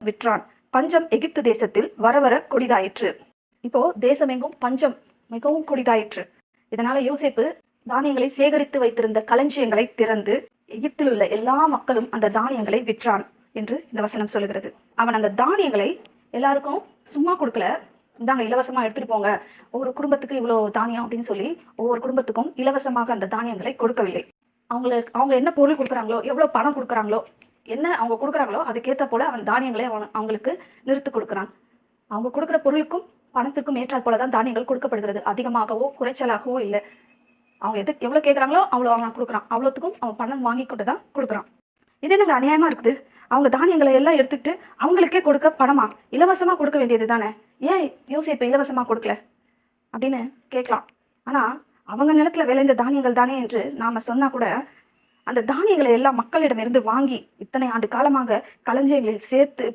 விற்றான். பஞ்சம் எகிப்து தேசத்தில் வரவர கொடிதாயிற்று. இப்போ தேசமெங்கும் பஞ்சம் மிகவும் கொடிதாயிற்று. இதனால யோசேப்பு தானியங்களை சேகரித்து வைத்திருந்த களஞ்சியங்களை திறந்து எகிப்தில் உள்ள எல்லா மக்களும் அந்த தானியங்களை விற்றான் என்று இந்த வசனம் சொல்லுகிறது. அவன் அந்த தானியங்களை எல்லாருக்கும் சும்மா கொடுக்கல, இந்தாங்க இலவசமா எடுத்துட்டு போங்க, ஒவ்வொரு குடும்பத்துக்கு இவ்வளவு தானியம் அப்படின்னு சொல்லி ஒவ்வொரு குடும்பத்துக்கும் இலவசமாக அந்த தானியங்களை கொடுக்கவில்லை. அவங்க என்ன பொருள் கொடுக்குறாங்களோ, எவ்வளவு பணம் கொடுக்குறாங்களோ, என்ன அவங்க கொடுக்குறாங்களோ அதுக்கேற்ற போல அவன் தானியங்களை அவங்களுக்கு நிறுத்து கொடுக்குறான். அவங்க கொடுக்குற பொருளுக்கும் பணத்துக்கும் ஏற்றால் போலதான் தானியங்கள் கொடுக்கப்படுகிறது. அதிகமாகவோ குறைச்சலாகவோ இல்லை. அவங்க எவ்வளவு கேட்கறாங்களோ அவ்வளோ அவன் கொடுக்குறான். அவ்வளோத்துக்கும் அவன் பணம் வாங்கி கொண்டு தான் கொடுக்குறான். இது என்னங்க அநியாயமா இருக்குது? அவங்க தானியங்களை எல்லாம் எடுத்துக்கிட்டு அவங்களுக்கே கொடுக்க பணமா? இலவசமா கொடுக்க வேண்டியது தானே, ஏன் யோசேப்பு இலவசமா கொடுக்கல அப்படின்னு கேட்கலாம். ஆனா அவங்க நிலத்துல விளைந்த தானியங்கள் தானே என்று நாம சொன்னா கூட அந்த தானியங்களை எல்லாம் மக்களிடமிருந்து வாங்கி இத்தனை ஆண்டு காலமாக களஞ்சியங்களில் சேர்த்து